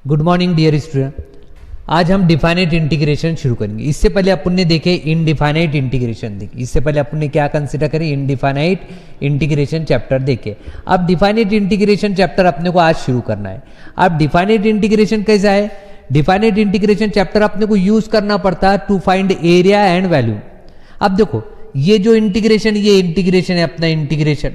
Good morning dear student. आज हम definite integration शुरू करेंगे। इससे पहले अपन ने देखे इनडिफाइनाइट इंटीग्रेशन देखे। इससे पहले अपन ने क्या कंसिडर करें, इनडिफाइनाइट इंटीग्रेशन चैप्टर देखे। अब डिफाइनाइट इंटीग्रेशन चैप्टर अपने को आज शुरू करना है। अब डिफाइनाइट इंटीग्रेशन कैसा है, डिफाइनाइट इंटीग्रेशन चैप्टर अपने को यूज करना पड़ता है to find area and value. अब देखो ये जो इंटीग्रेशन, ये इंटीग्रेशन है अपना इंटीग्रेशन,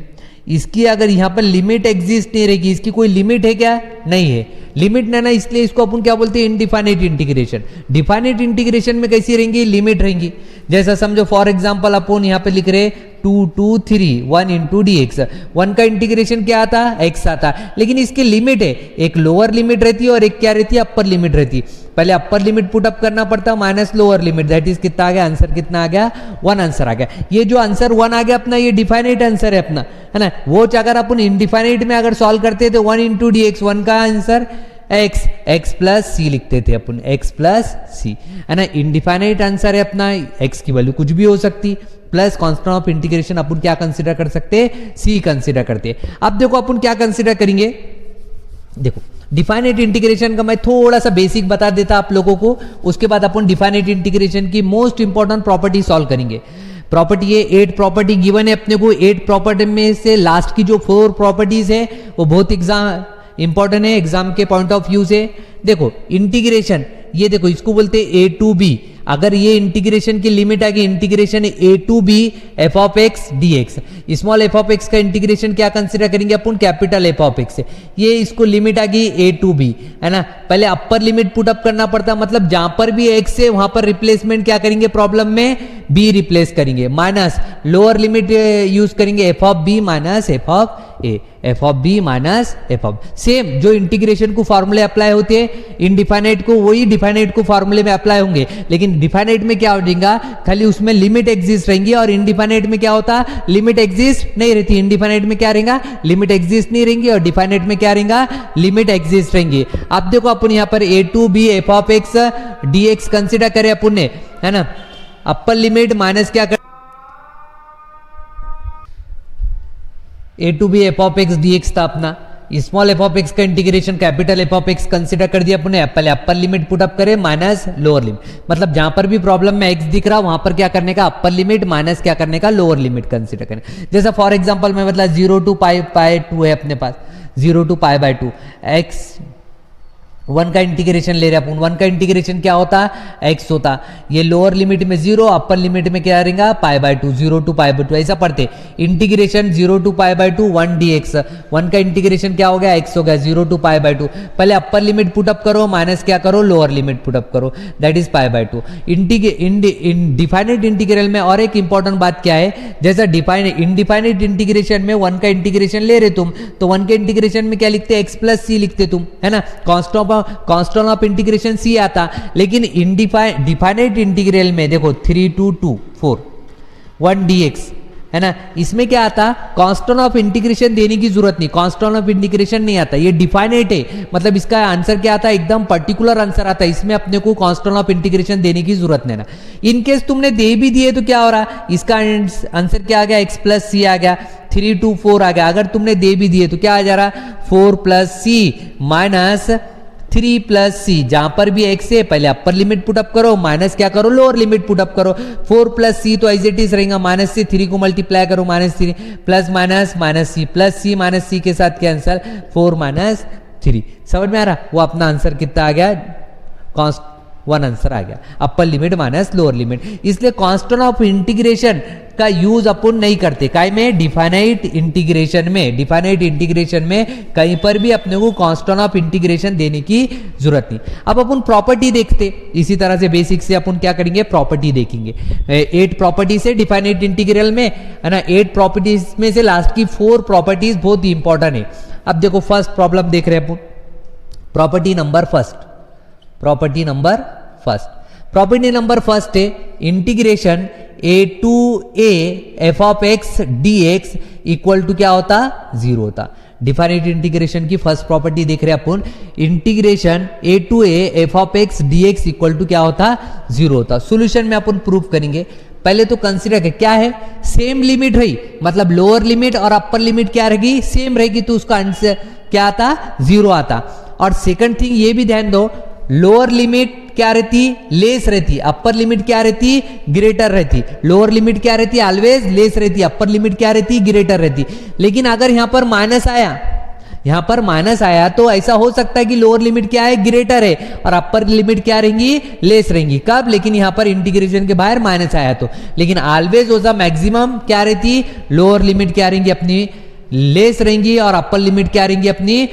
इसकी अगर यहां पर लिमिट एग्जिस्ट नहीं रहेगी, इसकी कोई लिमिट है क्या, नहीं है, लिमिट नहीं ना, इसलिए इसको अपन क्या बोलते हैं, इनडिफाइनाइट इंटीग्रेशन। डिफाइनाइट इंटीग्रेशन में कैसी रहेंगी, लिमिट रहेंगी। जैसा समझो फॉर एग्जांपल अपन यहां पे लिख रहे 2 2 3 1 इंटू डी एक्स। 1 का इंटीग्रेशन क्या आता, एक्स आता, लेकिन इसकी लिमिट है, एक लोअर लिमिट रहती है और एक क्या रहती है, अपर लिमिट रहती है। पहले अपर लिमिट पुट अप करना पड़ता minus lower limit, that is कितना आ गया, आंसर कितना आ गया, 1 आंसर आ गया। ये जो आंसर 1 आ गया अपना, ये डिफाइनाइट आंसर है अपना, है ना। वो अगर अपन इनडिफाइनाइट में अगर सॉल्व करते तो 1 इंटू डी एक्स, 1 का आंसर एक्स, एक्स प्लस सी लिखते थे अपन, एक्स प्लस सी, है ना। इनडिफाइनाइट आंसर है अपना, एक्स की वैल्यू कुछ भी हो सकती, प्लस कांस्टेंट ऑफ इंटीग्रेशन अपन क्या कंसीडर कर सकते, सी कंसीडर करते। अब देखो अपन क्या कंसीडर करेंगे, देखो डिफाइनाइट इंटीग्रेशन का मैं थोड़ा सा बेसिक बता देता आप लोगों को, उसके बाद अपन डिफाइनाइट इंटीग्रेशन की मोस्ट इंपॉर्टेंट प्रॉपर्टी सॉल्व करेंगे। प्रॉपर्टी है 8 प्रॉपर्टी गिवन है अपने को। 8 प्रॉपर्टी में से लास्ट की जो 4 प्रॉपर्टीज है वो बहुत इंपॉर्टेंट है एग्जाम के पॉइंट ऑफ व्यू से। देखो इंटीग्रेशन, ये देखो इसको बोलते हैं ए टू बी। अगर ये इंटीग्रेशन की लिमिट आ गई, integration A to B F of x D X, small F of x का इंटीग्रेशन क्या कंसीडर करेंगे अपन, कैपिटल एफ ऑफ एक्स से। ये इसको लिमिट आ गई ए टू बी, है ना। पहले अपर लिमिट पुट अप करना पड़ता, मतलब जहां पर भी एक्स है वहां पर रिप्लेसमेंट क्या करेंगे, प्रॉब्लम में बी रिप्लेस करेंगे, माइनस लोअर लिमिट यूज करेंगे F of B minus F of A, F of B minus F of. Same जो इंटीग्रेशन को फॉर्मूले अप्लाई होते हैं इनडिफाइनाइट को, वही डिफाइनाइट को फॉर्मूले में अप्लाई होंगे, लेकिन डिफाइनाइट में क्या हो जाएगा, खाली उसमें लिमिट एग्जिस्ट रहेंगी, और इनडिफाइनाइट में क्या होता, लिमिट एग्जिस्ट नहीं रहती। इनडिफाइनाइट में क्या रहेगा, लिमिट एग्जिस्ट नहीं रहेंगी, और डिफाइनाइट में क्या रहेगा, लिमिट एग्जिस्ट रहेंगी। अब देखो अपन यहां पर a to B F of x D x consider करें अपन ने, है ना। अपर लिमिट माइनस क्या कर, a to B F of x D x था अपना, स्मॉल एफ ऑफ एक्स का integration capital F of x consider कर दिया अपने। पहले अपर लिमिट पुट अप करें माइनस लोअर लिमिट, मतलब जहां पर भी प्रॉब्लम में एक्स दिख रहा वहां पर क्या करने का, अपर लिमिट माइनस क्या करने का, लोअर लिमिट कंसिडर करें। जैसा फॉर एग्जांपल में मतलब 0 टू पाई बाय 2 है अपने पास, 0 टू पाई बाय 2 एक्स 1 का इंटीग्रेशन ले रहे अपन। 1 का इंटीग्रेशन क्या होता, x होता, ये लोअर लिमिट में 0, अपर लिमिट में क्या रहेगा, pi by 2, 0 to pi by 2 ऐसा पढ़ते। Integration 0 to pi by 2 1 dx, 1 का इंटीग्रेशन क्या हो गया, x हो गया 0 टू पाई बाय 2। पहले अपर लिमिट पुट अप करो, माइनस क्या करो, लोअर लिमिट पुट अप करो, that is pi by 2। Definite integral में और एक इंपॉर्टेंट बात क्या है, जैसा इनडिफाइनाइट इंटीग्रेशन में 1 का इंटीग्रेशन ले रहे तुम, तो 1 के इंटीग्रेशन में क्या लिखते, एक्स प्लस सी लिखते तुम, है ना। कांस्टेंट ऑफ इंटीग्रेशन सी आता, लेकिन डिफाइनाइट इंटीग्रल में देखो 3 2 2 4 1 dx, है ना। इसमें क्या आता, कांस्टेंट ऑफ इंटीग्रेशन देने की जरूरत नहीं, कांस्टेंट ऑफ इंटीग्रेशन नहीं आता, ये डिफाइनाइट है, मतलब इसका आंसर क्या आता है, एकदम पर्टिकुलर आंसर आता है, इसमें अपने को कांस्टेंट ऑफ इंटीग्रेशन देने की जरूरत नहीं ना। इन केस तुमने दे भी दिए तो क्या हो रहा, इसका आंसर क्या आ गया, एक्स प्लस सी आ गया, 3 2 4 आ गया। अगर तुमने दे भी दिए तो क्या आ जा रहा, 4 प्लस सी माइनस 3 प्लस सी, जहां पर भी एक्स है पहले अपर लिमिट पुट अप करो, माइनस क्या करो, लोअर लिमिट पुट अप करो। 4 प्लस सी तो एज इट इज रहेगा, माइनस से 3 को मल्टीप्लाई करो, माइनस 3 प्लस माइनस माइनस सी, प्लस सी माइनस सी के साथ क्या आंसर, 4 माइनस 3। समझ में आ रहा, वो अपना आंसर कितना आ गया, 1 आंसर आ गया, अपर लिमिट माइनस लोअर लिमिट। इसलिए कांस्टेंट ऑफ इंटीग्रेशन का यूज अपन नहीं करते, काय में, डिफाइनाइट इंटीग्रेशन में। डिफाइनाइट इंटीग्रेशन में कहीं पर भी अपने को कांस्टेंट ऑफ इंटीग्रेशन देने की जरूरत नहीं। अब अपन प्रॉपर्टी देखते, इसी तरह से बेसिक से अपन क्या करेंगे, प्रॉपर्टी देखेंगे। 8 प्रॉपर्टीज है डिफाइनाइट इंटीग्रल में, है ना। 8 प्रॉपर्टीज में से लास्ट की 4 प्रॉपर्टीज बहुत इंपॉर्टेंट है। अब देखो फर्स्ट प्रॉब्लम देख रहे हैं अपन, property number first, property number first, property number first है integration A to A F of x D x equal to क्या होता, 0 होता। डिफाइनाइट इंटीग्रेशन की फर्स्ट प्रॉपर्टी देख रहे हैं अपन, integration A to A F of x D x equal to क्या होता, 0 होता। सोल्यूशन में अपन प्रूफ करेंगे। पहले तो कंसीडर कर क्या है, सेम लिमिट रही, मतलब लोअर लिमिट और अपर लिमिट क्या रहेगी, सेम रहेगी, तो उसका आंसर क्या आता, 0 आता। और सेकंड थिंग ये भी ध्यान दो, लोअर लिमिट क्या रहती, लेस रहती, अपर लिमिट क्या रहती, ग्रेटर रहती। लोअर लिमिट क्या रहती, ऑलवेज लेस रहती, अपर लिमिट क्या रहती, ग्रेटर रहती। लेकिन अगर यहां पर माइनस आया, यहां पर माइनस आया तो ऐसा हो सकता है कि लोअर लिमिट क्या है, ग्रेटर है, और अपर लिमिट क्या रहेंगी, लेस रहेंगी। कब, लेकिन यहां पर इंटीग्रेशन के बाहर माइनस आया तो। लेकिन ऑलवेज ऑफ द मैक्सिमम क्या रहती, लोअर लिमिट क्या रहेंगी अपनी, लेस रहेंगी, और अपर लिमिट क्या रहेंगी अपनी,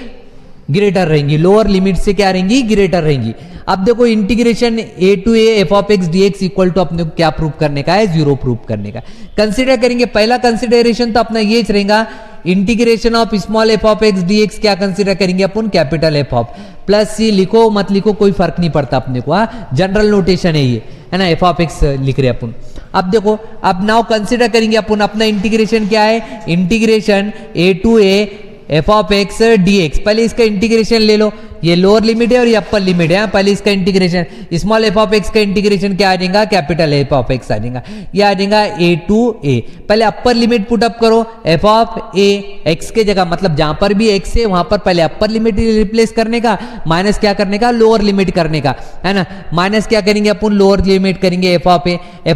ग्रेटर रहेंगी। लोअर लिमिट से क्या रहेंगी, ग्रेटर रहेंगी। अब देखो integration a to a F of x D x equal to अपने को क्या प्रूव करने का है, 0 प्रूव करने का। कंसिडर करेंगे, पहला कंसिडरेशन तो अपना ये रहेगा, integration of small F of x D x क्या कंसिडर करेंगे अपन, कैपिटल एफ ऑफ, प्लस सी लिखो मत लिखो कोई फर्क नहीं पड़ता अपने को, जनरल नोटेशन है ये, है ना, एफ ऑफ एक्स लिख रहे अपन। अब देखो, अब नाउ कंसिडर करेंगे अपन अपना इंटीग्रेशन क्या है, integration a to a F of x D X. पहले इसका इंटीग्रेशन ले लो, ये लोअर लिमिट है और ये अपर लिमिट है। पहले इसका integration, small F of x का इंटीग्रेशन क्या आ जाएगा, कैपिटल एफ ऑफ एक्स आ जाएगा, ये आ जाएगा a टू a। पहले अपर लिमिट पुट अप करो, एफ ऑफ a एक्स के जगह, मतलब जहां पर भी एक्स है वहां पर पहले अपर लिमिट रिप्लेस करने का, माइनस क्या करने का, लोअर लिमिट करने का, है ना। माइनस क्या करेंगे अपन, लोअर लिमिट करेंगे F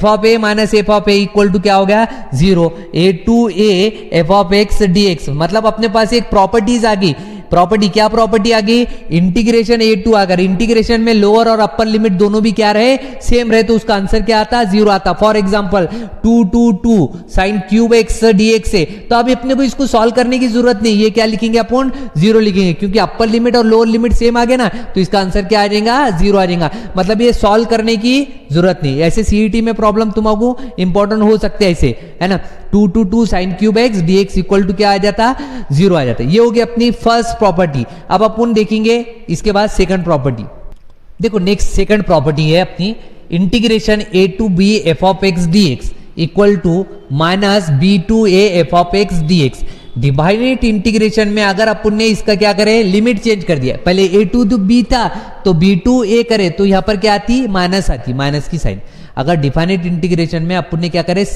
of A minus F of A equal to क्या हो गया, 0। a to a F of x D x, मतलब अपने पास एक प्रॉपर्टीज आ गई। प्रॉपर्टी, क्या प्रॉपर्टी आ गई, इंटीग्रेशन a टू, अगर इंटीग्रेशन में लोअर और अपर लिमिट दोनों भी क्या रहे, सेम रहे, तो उसका आंसर क्या आता, 0 आता। For example 2 sine cube X D x है, तो अभी अपने को इसको सॉल्व करने की जरूरत नहीं, ये क्या लिखेंगे अपन, 0 लिखेंगे, क्योंकि अपर लिमिट और लोअर लिमिट सेम आ गए ना, तो इसका आंसर क्या आ जाएगा, 0 आ जाएगा। मतलब ये सॉल्व करने की जरूरत नहीं। ऐसे सीईटी में प्रॉब्लम तुमको इंपॉर्टेंट हो सकते हैं ऐसे, है ना। 2 sine cube X D x equal to क्या आ जाता, 0 आ जाता। ये हो गई अपनी फर्स्ट प्रॉपर्टी। अब अपन देखेंगे इसके बाद सेकंड प्रॉपर्टी। देखो नेक्स्ट सेकंड प्रॉपर्टी है अपनी, integration a to b F of x D x equal to minus b to a F of x D X. Divided integration में अगर अपन ने इसका क्या करे, लिमिट चेंज कर दिया, पहले a टू b था तो b टू a करे तो यहां पर क्या आती, माइनस आती, माइनस की साइन। अगर डिफाइनेट इंटीग्रेशन में अपन ने क्या करे,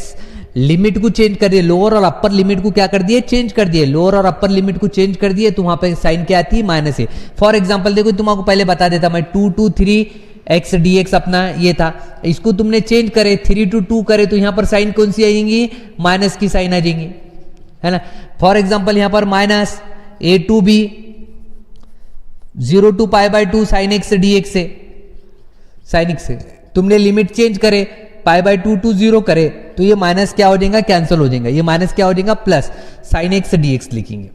लिमिट को चेंज कर दिए, लोअर और अपर लिमिट को क्या कर दिए, चेंज कर दिए, लोअर और अपर लिमिट को चेंज कर दिए, तो वहां पे साइन क्या आती है, माइनस है। फॉर एग्जांपल देखो, तुमको पहले बता देता मैं, 2 3 एक्स डी एक्स अपना ये था, इसको तुमने चेंज करे 3 to 2 करे, तो यहां पर साइन कौन सी आएंगी, माइनस की साइन आ जाएंगी, है ना। फॉर एग्जाम्पल यहां पर minus a to b 0 to π/2 sine x D x है, साइन एक्स है, तुमने लिमिट चेंज करे π/2 to 0 करे, तो ये माइनस क्या हो जाएगा, कैंसिल हो जाएगा, ये माइनस क्या हो जाएगा, plus sign x D x लिखेंगे।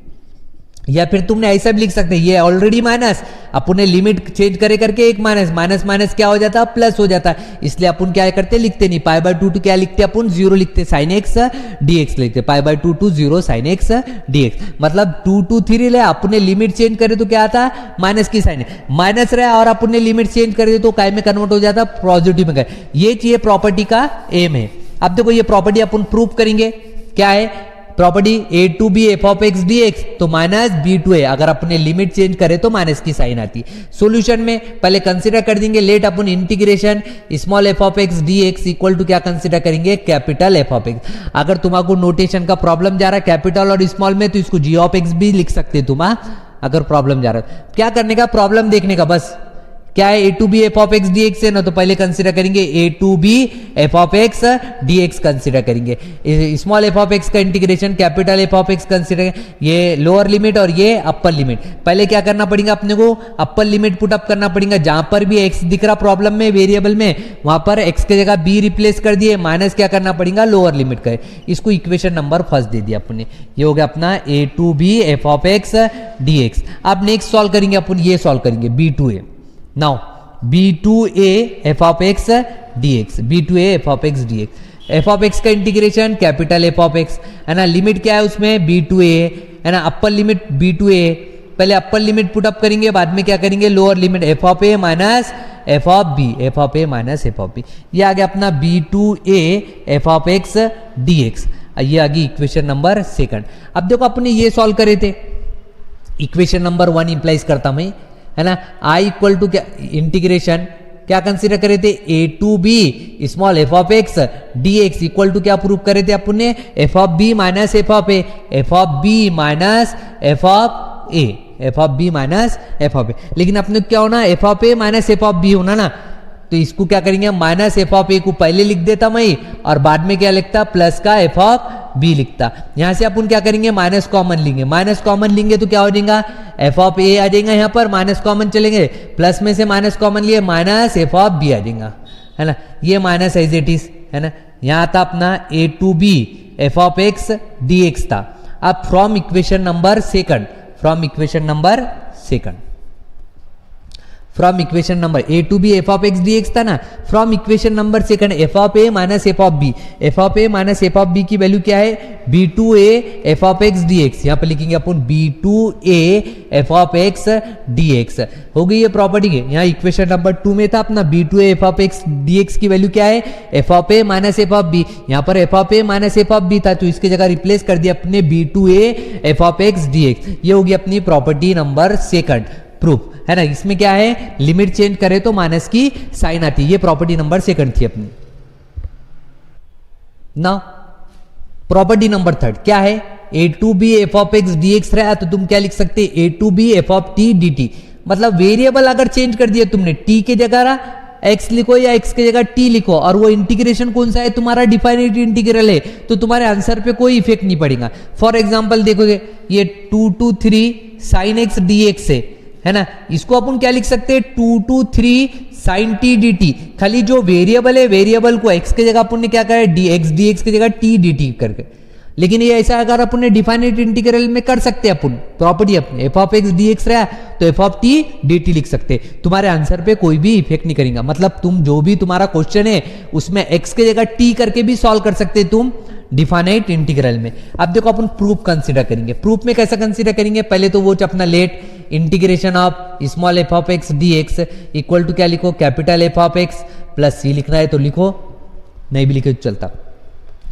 या फिर तुमने ऐसा भी लिख सकते हैं, ये ऑलरेडी माइनस, अपन ने लिमिट चेंज करे करके एक माइनस, माइनस माइनस क्या हो जाता है, प्लस हो जाता है, इसलिए अपन क्या करते, लिखते नहीं, π/2 to क्या लिखते अपन, 0 लिखते, साइन एक्स डी एक्स लिखते, π/2 to 0 sign x D x. मतलब 2 to 3 ले, अपन ने लिमिट चेंज करे तो क्या आता, माइनस की साइन, माइनस रहा और अपन ने लिमिट चेंज करे तो काय में कन्वर्ट हो जाता, पॉजिटिव में। ये चाहिए प्रॉपर्टी का एम है। अब देखो ये प्रॉपर्टी अपन प्रूव करेंगे, क्या है property, a to b F of x D X, तो माइनस b टू a, अगर अपने लिमिट चेंज करे तो माइनस की साइन आती। सॉल्यूशन में पहले कंसीडर कर देंगे, लेट अपन integration small F of x D x equal to क्या कंसीडर करेंगे, कैपिटल एफ ऑफ एक्स। अगर तुम्हारा नोटेशन का प्रॉब्लम जा रहा है कैपिटल और स्मॉल में, तो इसको g ऑफ एक्स भी लिख सकते तुम, अगर प्रॉब्लम जा रहा है। क्या करने का, प्रॉब्लम देखने का, बस क्या है, a to b F of x D x है ना, तो पहले कंसीडर करेंगे a to b F of x D x consider करेंगे। स्मॉल एफ ऑफ एक्स का integration capital F of X consider, ये लोअर लिमिट और ये अपर लिमिट। पहले क्या करना पड़ेगा अपने को, अपर लिमिट पुट अप करना पड़ेगा, जहां पर भी x दिख रहा प्रॉब्लम में वेरिएबल में, वहां पर x के जगह b रिप्लेस कर दिए, माइनस क्या करना पड़ेगा, लोअर लिमिट का। इसको इक्वेशन नंबर फर्स्ट दे दिया अपने, ये हो गया अपना a to b F of x D x. अब नेक्स्ट सॉल्व करेंगे अपन, ये सॉल्व करेंगे b to a। Now b to a F of x D x, b to a F of x D x, f of x का integration capital F of x, है ना। Limit क्या है उसमें, b टू a, है ना, upper limit b to a, पहले upper limit put up करेंगे, बाद में क्या करेंगे, lower limit F of a minus F of b, F of a minus F of b। ये आ गया अपना b to a F of x D x, ये आ गई इक्वेशन नंबर सेकंड। अब देखो अपने ये सॉल्व करे थे, इक्वेशन नंबर 1 इंप्लाइज करता मैं, है ना, i इक्वल टू क्या, इंटीग्रेशन क्या कंसीडर करे थे, a to b small F of x D x equal to क्या प्रूव करे थे अपन ने, f of b minus F of a, F of b minus F of a, F of B minus F of a, लेकिन अपने क्या होना, f of A minus F of b होना ना, तो इसको क्या करेंगे, माइनस एफ ऑफ ए को पहले लिख देता मैं और बाद में क्या लिखता, प्लस का एफ ऑफ बी लिखता। यहां से अपन क्या करेंगे, माइनस कॉमन लेंगे, माइनस कॉमन लेंगे तो क्या हो जाएगा, एफ ऑफ ए आ जाएगा, यहाँ पर माइनस कॉमन चलेंगे, प्लस में से माइनस कॉमन लिए माइनस एफ ऑफ बी आ जाएगा, है ना, ये माइनस एज इट इज, है ना। यहां था अपना a to B F of x D x था। अब from equation number second, from equation number second, from equation number a to B F of x D x था ना, from equation number second f of A minus F of b, F of A minus F of b की value क्या है, b to A F of x D x, यहां पर लिखेंगे अपन B to A F of x D X, हो गई ये प्रॉपर्टी के। यहाँ इक्वेशन नंबर 2 में था अपना b to A F of x D x की वैल्यू क्या है, f of A minus F of b, यहाँ पर f of A minus F of b था तो इसकी जगह रिप्लेस कर दिया अपने b to A F of x D x, ये होगी अपनी प्रॉपर्टी नंबर सेकंड प्रूफ, है ना। इसमें क्या है, लिमिट चेंज करे तो माइनस की साइन आती है, ये प्रॉपर्टी नंबर सेकंड थी अपनी। ना प्रॉपर्टी नंबर थर्ड क्या है, a to B F of x D x रहा तो तुम क्या लिख सकते, a to B F of t d t, मतलब वेरिएबल अगर चेंज कर दिया तुमने, टी के जगह एक्स लिखो या एक्स के जगह टी लिखो और वो इंटीग्रेशन कौन सा है तुम्हारा, डिफाइनेट इंटीग्रल है, तो तुम्हारे आंसर पे कोई इफेक्ट नहीं पड़ेगा। फॉर एग्जांपल देखोगे ये 2 to 3 sign x D x है ना, इसको अपन क्या लिख सकते हैं, 2 to 3 sine t d t, खाली जो वेरिएबल है वेरिएबल को एक्स के जगह अपन ने क्या करा, डी एक्स डी एक्स की जगह टी डी टी करके, लेकिन ये ऐसा अगर अपन ने डिफाइनेट इंटीग्रल में कर सकते हैं अपन प्रॉपर्टी अपने F of x D x रहा तो F of t d t लिख सकते, तुम्हारे आंसर पे कोई भी इफेक्ट नहीं करेगा। मतलब तुम जो भी तुम्हारा क्वेश्चन है उसमें एक्स के जगह टी करके भी सॉल्व कर सकते तुम डिफाइनेट इंटीग्रल में। अब देखो अपन प्रूफ कंसीडर करेंगे, प्रूफ में कैसा कंसीडर करेंगे, पहले तो वो अपना let integration of small F of x D x equal to क्या लिखो, capital F of x plus c लिखना है तो लिखो, नहीं भी लिखे तो चलता।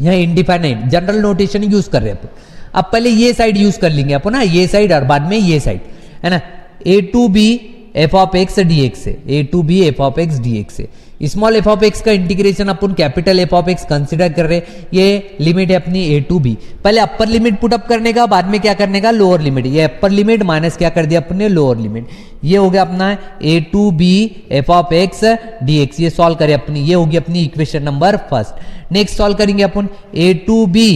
यहाँ इनडिफाइनाइट जनरल नोटेशन यूज कर रहे हैं अपन। अब पहले ये साइड यूज कर लेंगे अपन ना, ये साइड और बाद में ये साइड, है ना। A to B F of x D x है, a to B F of x D x है, स्मॉल एफ ऑफ एक्स का इंटीग्रेशन अपन capital F of x consider कर रहे, ये लिमिट है अपनी ए टू बी। पहले अपर लिमिट पुट अप करने का, बाद में क्या करने का, लोअर लिमिट, ये अपर लिमिट माइनस क्या कर दिया अपने लोअर लिमिट, ये हो गया अपना a to B F of x D x, ये सॉल्व करें अपनी, ये होगी अपनी equation number first. Next solve करेंगे अपन a to B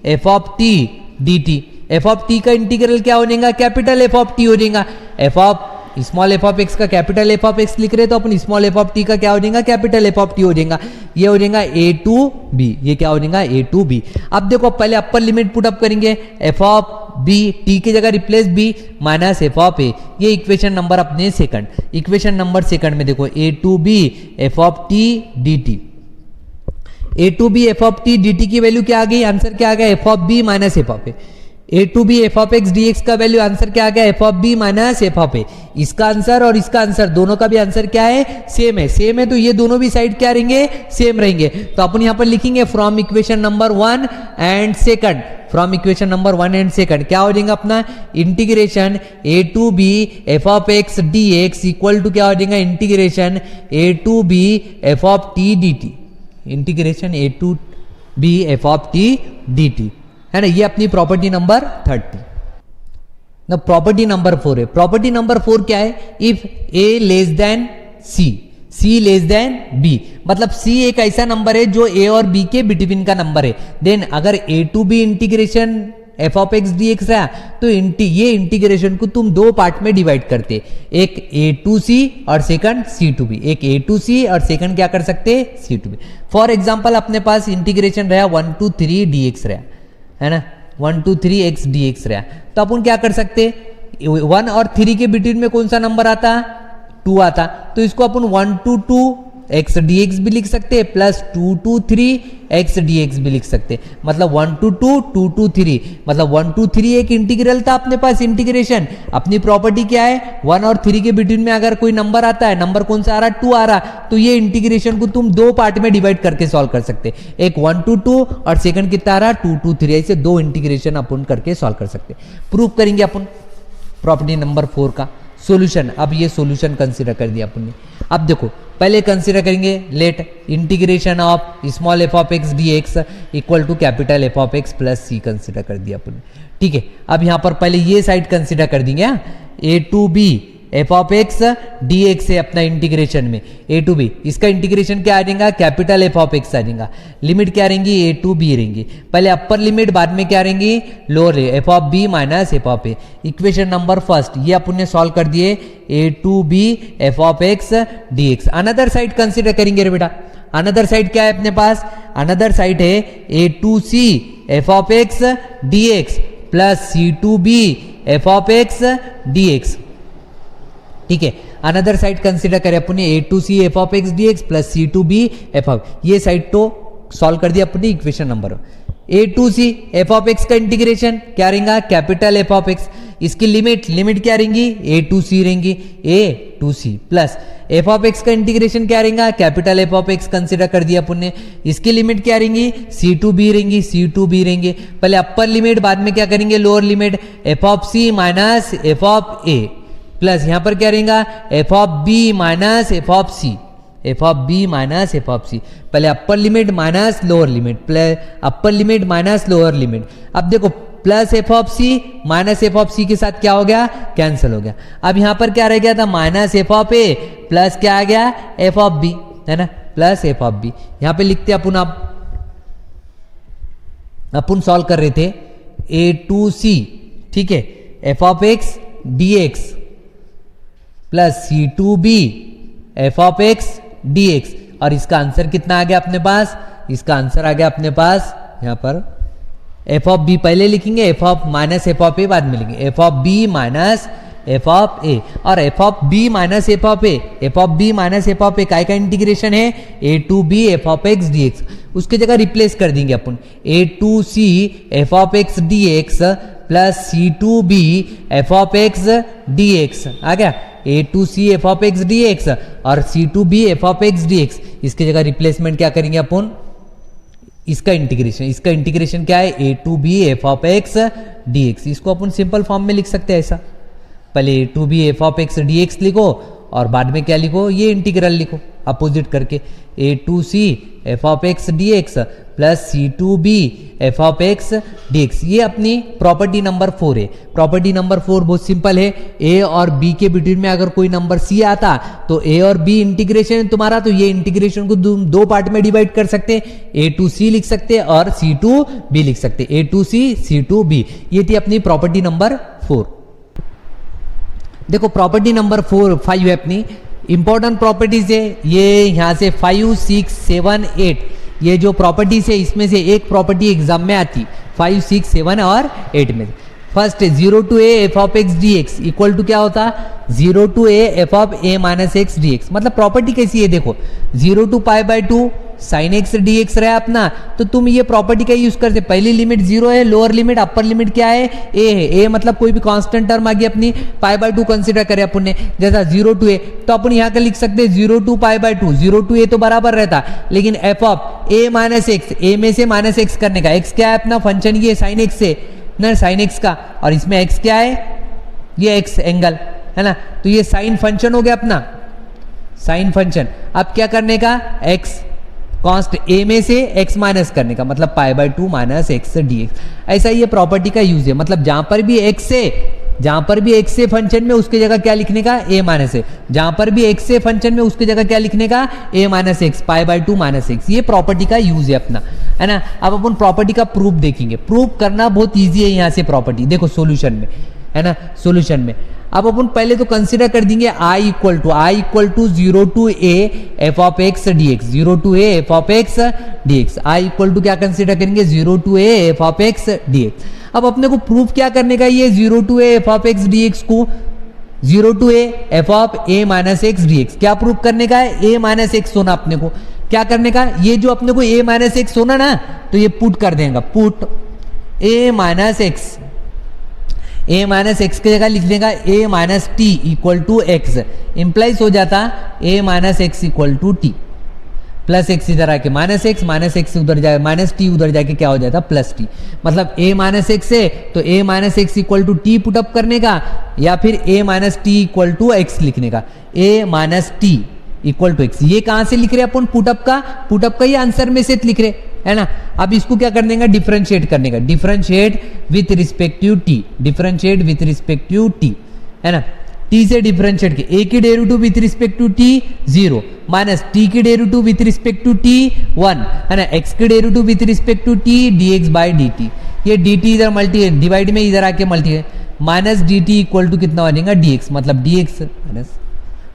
F of t d t, f of t का इंटीग्रल क्या हो जाएगा, कैपिटल एफ ऑफ टी हो जाएगा, f of small F of x का कैपिटल एफ ऑफ एक्स लिख रहे तो अपन स्मॉल एफ ऑफ टी का क्या हो जाएगा, कैपिटल एफ ऑफ टी हो जाएगा, ये हो जाएगा ए टू बी, ये क्या हो जाएगा ए टू बी। अब देखो पहले अपर लिमिट पुट अप करेंगे, एफ ऑफ बी टी की जगह replace b minus F of a, ये इक्वेशन नंबर अपने सेकंड, इक्वेशन नंबर सेकंड में देखो a to B F of t d t, a to B F of t d t की value क्या आ गई, आंसर क्या आ गया, f of B minus F of a, a to B F of x D x का value answer क्या आ गया, f of B minus F of a. इसका आंसर और इसका आंसर दोनों का भी आंसर क्या है, सेम है, सेम है तो ये दोनों भी साइड क्या रहेंगे, सेम रहेंगे। तो अपन यहां पर लिखेंगे from equation number 1 and second, from equation number 1 and second क्या हो जाएगा अपना integration A to B F of x D x equal to क्या हो जाएगा, integration A to B F of t d t, integration A to B F of t d t, है ना। ये अपनी प्रॉपर्टी नंबर 30। ना property number 4 है, property number 4 क्या है, if A less than C, C less than B, मतलब C एक ऐसा नंबर है जो ए और बी के बिटवीन का नंबर है, देन अगर a to b integration f of x D x रहा तो ये इंटीग्रेशन को तुम दो पार्ट में डिवाइड करते, एक ए टू सी और सेकंड सी टू बी, एक ए टू सी और सेकंड क्या कर सकते, सी टू बी। फॉर एग्जाम्पल अपने पास इंटीग्रेशन रहा 1 to 3 डी एक्स रहा, है ना, 1 to 3 एक्स डी एक्स रहा, तो अपन क्या कर सकते, 1 और 3 के बिटवीन में कौन सा नंबर आता, 2 आता, तो इसको अपन 1 to 2 एक्स डी एक्स भी लिख सकते हैं plus 2 to 3 x D x भी लिख सकते, मतलब 1 to 2 2 to 3, मतलब 1 to 3 एक इंटीग्रल था अपने पास इंटीग्रेशन। अपनी प्रॉपर्टी क्या है, 1 और 3 के बिटवीन में अगर कोई नंबर आता है, नंबर कौन सा आ रहा, 2 आ रहा, तो ये इंटीग्रेशन को तुम दो पार्ट में डिवाइड करके सॉल्व कर सकते, एक 1 to 2 और सेकंड कितना आ रहा 2 to 3, ऐसे दो इंटीग्रेशन अपन करके सॉल्व कर सकते। प्रूफ करेंगे अपन प्रॉपर्टी नंबर 4 का सॉल्यूशन। अब ये सॉल्यूशन कंसीडर कर दिया अपन ने। अब देखो पहले कंसीडर करेंगे let integration of small F of x D x equal to capital F of x plus c consider कर दिया अपन ने, ठीक है, अब यहां पर पहले ये साइड कंसिडर कर देंगे। A to B F of x D x है अपना इंटीग्रेशन में, ए टू बी, इसका इंटीग्रेशन क्या आ जाएगा, कैपिटल एफ ऑफ एक्स आ जाएगा। लिमिट क्या रहेंगी, ए टू बी रहेंगी, पहले अपर लिमिट, बाद में क्या रहेंगी, lower f of B minus F of a. Equation number first ये अपन ने सॉल्व कर दिए, a to B F of x D x. Another side consider करेंगे रे बेटा, अनदर साइड क्या है अपने पास, अनदर साइड है a to c f of x D x plus c to B F of x D x. ठीक है, another side consider करें अपने a to c f of x D x plus c to B F of, ये side तो solve कर दिया अपनी equation number. A to c f of x का इंटीग्रेशन क्या रहेगा, कैपिटल एफ ऑफ एक्स, इसकी लिमिट, लिमिट क्या रहेंगी, ए टू सी रहेंगी, a to c plus f of x का इंटीग्रेशन क्या रहेगा, capital F of x consider कर दिया अपन ने, इसकी लिमिट क्या रहेंगी, सी टू बी रहेंगी, सी टू बी रहेंगे, पहले अपर लिमिट, बाद में क्या करेंगे, lower limit, F of c minus F of a plus यहां पर क्या रहेगा, f of B minus F of c, f of B minus F of c, पहले upper limit minus lower limit, plus upper limit minus lower limit. अब देखो plus f of c minus F of c के साथ क्या हो गया, cancel हो गया। अब यहां पर क्या रह गया था, minus F of a plus क्या आ गया, एफ ऑफ बी, है ना, प्लस एफ ऑफ बी। यहां पे लिखते अपन, अपन सॉल्व कर रहे थे ए टू सी, ठीक है, f of x D x plus c to B F of x D x, और इसका आंसर कितना आ गया अपने पास, इसका आंसर आ गया अपने पास यहां पर एफ ऑफ बी पहले लिखेंगे, f of minus F of a बाद में लिखेंगे, f of B minus F of a, और f of B minus F of A, F of B minus F of a काय का इंटीग्रेशन है, a to B F of x D x, उसकी जगह replace कर देंगे अपन, a to c f of x D x plus c to B F of x D x आ गया, a to c f of x D x और c to B F of x D x, इसकी जगह replacement क्या करेंगे अपन, इसका integration, इसका integration क्या है, a to B F of x D x, इसको अपन सिंपल फॉर्म में लिख सकते हैं ऐसा, पहले a to B F of x D x लिखो और बाद में क्या लिखो, ये इंटीग्रल लिखो अपोजिट करके, a to c f of x D x plus c to B F of x D x. ये अपनी प्रॉपर्टी नंबर 4 है। प्रॉपर्टी नंबर 4 बहुत सिंपल है, ए और बी के बिटवीन में अगर कोई नंबर सी आता तो ए और बी इंटीग्रेशन है तुम्हारा, तो ये इंटीग्रेशन को दो पार्ट में डिवाइड कर सकते हैं, ए टू सी लिख सकते हैं और सी टू बी लिख सकते हैं, a to C to B. ये थी अपनी प्रॉपर्टी नंबर 4। देखो प्रॉपर्टी नंबर 5 है अपनी इंपॉर्टेंट प्रॉपर्टीज है, ये यहां से 5, 6, 7, 8 ये जो प्रॉपर्टीज है इसमें से एक प्रॉपर्टी एग्जाम में आती, 5, 6, 7 और 8 में। First 0 to A F of x D x equal to क्या होता, 0 to A F of A minus x D x. मतलब प्रॉपर्टी कैसी है देखो, 0 to pi by 2 sine x D x रहा अपना, तो तुम ये प्रॉपर्टी का यूज करते, पहली लिमिट 0 है, लोअर लिमिट अपर लिमिट क्या है, ए है, ए मतलब कोई भी कांस्टेंट टर्म आ गई अपनी, पाई बाय 2 कंसिडर करें अपन ने, जैसा 0 टू ए, तो अपन यहाँ का लिख सकते हैं 0 to pi by 2, 0 to a तो बराबर रहता, लेकिन f of A minus x, a में से माइनस एक्स करने का, एक्स क्या है अपना फंक्शन, ये साइन एक्स से ना, साइन एक्स का, और इसमें एक्स क्या है, ये एक्स एंगल है ना, तो ये साइन फंक्शन हो गया अपना, साइन फंक्शन। अब क्या करने का, एक्स कॉन्स्ट ए में से x माइनस करने का, मतलब पाई by 2 minus x D x. ऐसा ये प्रॉपर्टी का यूज है, मतलब जहां पर भी x से फंक्शन में उसकी जगह क्या लिखने का, a माइनस है, जहां पर भी x से फंक्शन में उसकी जगह क्या लिखने का, a minus x, pi by 2 minus x. ये प्रॉपर्टी का यूज है अपना, है ना। अब अपन प्रॉपर्टी का प्रूफ देखेंगे, प्रूफ करना बहुत ईजी है यहाँ से प्रॉपर्टी, देखो सोल्यूशन में, है ना, सोल्यूशन में। अब अपन पहले तो कंसीडर कर देंगे i equal to 0 to A F of x D x, 0 to A F of x D x, i equal to क्या कंसीडर करेंगे, 0 to A F of x D x. अब अपने को प्रूफ क्या करने का, ये 0 to A F of x D x को 0 to A F of A minus x D x, क्या प्रूफ करने का है, ए माइनस एक्स होना अपने को, क्या करने का, ये जो अपने को ए माइनस एक्स होना ना, तो ये पुट कर देगा, put a minus x, a minus x की जगह लिख देगा a minus t equal to x, implies हो जाता a minus x equal to t, plus x इधर आके माइनस एक्स उधर जाए, माइनस टी उधर जाके क्या हो जाता प्लस टी। मतलब ए माइनस एक्स है तो a minus x equal to t put up करने का, या फिर a minus t equal to x लिखने का, a minus t equal to x. ये कहां से लिख रहे अपन, पुटअप का ये आंसर में से लिख रहे, है ना। अब इसको क्या कर देंगे, डिफरेंशिएट करने का, differentiate with respective t, differentiate with respective t, है ना। टी से डिफरेंशिएट के, ए की derivative with respect to t 0 minus t की derivative with respect to t 1, है ना। एक्स की derivative with respect to t dx by dt, ये dt इधर मल्टी है, डिवाइड में इधर आके मल्टी है, माइनस dt इक्वल टू कितना हो जाएगा dx, मतलब dx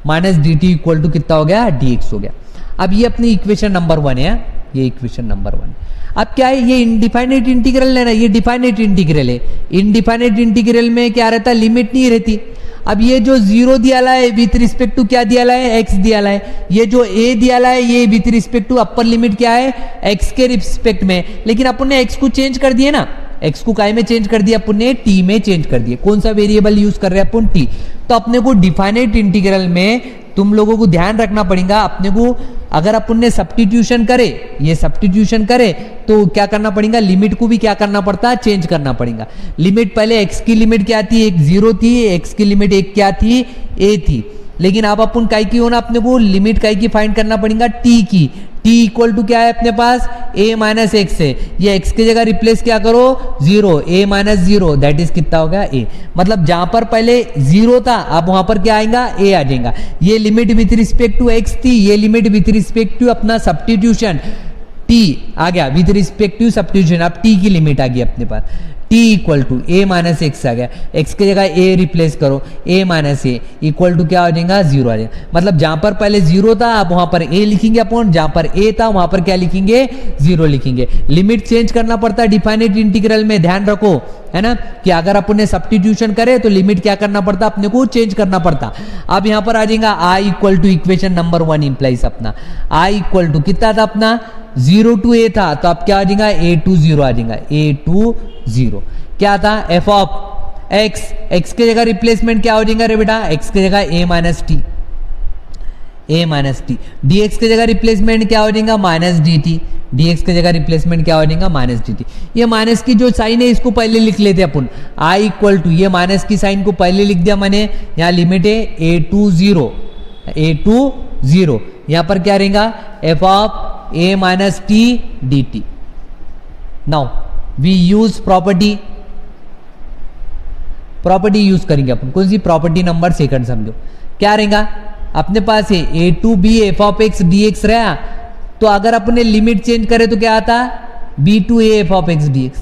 minus dt equal to कितना हो गया dx हो गया। अब ये अपनी इक्वेशन नंबर 1 है, ये इक्वेशन नंबर 1। अब क्या है, ये इनडिफाइनेट इंटीग्रल है ना, ये डिफाइनेट इंटीग्रल है। इनडिफाइनेट इंटीग्रल में क्या रहता है, लिमिट नहीं रहती। अब ये जो 0 दिया है विथ रिस्पेक्ट टू क्या दिया है, x दिया है। ये जो a दिया है ये with respect to upper limit क्या है, x के रिस्पेक्ट में। लेकिन अपन ने x को चेंज कर दिया ना, x को काय में चेंज कर दिया, अपन ने t में चेंज कर दिया। कौन सा वेरिएबल यूज कर रहे हैं अपन, t। तो अपने को डिफाइनेट इंटीग्रल में तुम लोगों को ध्यान रखना पड़ेगा, अपने को अगर अपन ने सब्स्टिट्यूशन करे, ये सब्स्टिट्यूशन करे तो क्या करना पड़ेगा, लिमिट को भी क्या करना पड़ता है, चेंज करना पड़ेगा। लिमिट पहले x की लिमिट क्या थी, एक 0 थी, x की लिमिट एक क्या थी, a थी। लेकिन अब अपन काय की होना, अपने को लिमिट काय की फाइंड करना पड़ेगा, t की। t इक्वल टू क्या है अपने पास, a माइनस एक्स है। ये x की जगह रिप्लेस क्या करो, 0, a माइनस 0 दैट इज कितना हो गया a। मतलब जहां पर पहले 0 था अब वहां पर क्या आएगा, a आ जाएगा। ये limit with respect to x थी, ये लिमिट विथ रिस्पेक्ट टू अपना सब्स्टिट्यूशन t आ गया, विथ रिस्पेक्ट टू सब्स्टिट्यूशन अब t की लिमिट आ गई अपने पास। t equal to a minus x आ गया, x की जगह a रिप्लेस करो, a minus a equal to क्या हो जाएगा, 0 आ जाएगा। मतलब जहां पर पहले 0 था अब वहां पर a लिखेंगे अपन, जहां पर a था वहां पर क्या लिखेंगे, 0 लिखेंगे। लिमिट चेंज करना पड़ता है डिफाइनेट इंटीग्रल में, ध्यान रखो, है ना, कि अगर अपन ने सब्स्टिट्यूशन करे तो लिमिट क्या करना पड़ता, अपने को चेंज करना पड़ता। अब यहां पर आ जाएगा i equal to equation number 1 implies अपना i इक्वल टू कितना था अपना, 0 टू a था, तो अब क्या आ जाएगा, a टू 0 आ जाएगा, a टू 0 क्या था, f ऑफ x की जगह रिप्लेसमेंट क्या हो जाएगा रे बेटा, x की जगह a माइनस टी, dx की जगह रिप्लेसमेंट क्या हो जाएगा, माइनस dt, dx की जगह रिप्लेसमेंट क्या हो जाएगा, माइनस dt। ये माइनस की जो साइन है इसको पहले लिख लेते अपन, i इक्वल टू ये माइनस की साइन को पहले लिख दिया मैंने, यहाँ लिमिट है a टू 0, यहाँ पर क्या रहेगा, f of a minus t dt। Now we use property use करेंगे अपन, कौन सी प्रॉपर्टी, नंबर सेकंड समझो। क्या रहेगा अपने पास है a to B F of x D x रहा, तो अगर अपने लिमिट चेंज करे तो क्या आता, b to a F of x D x,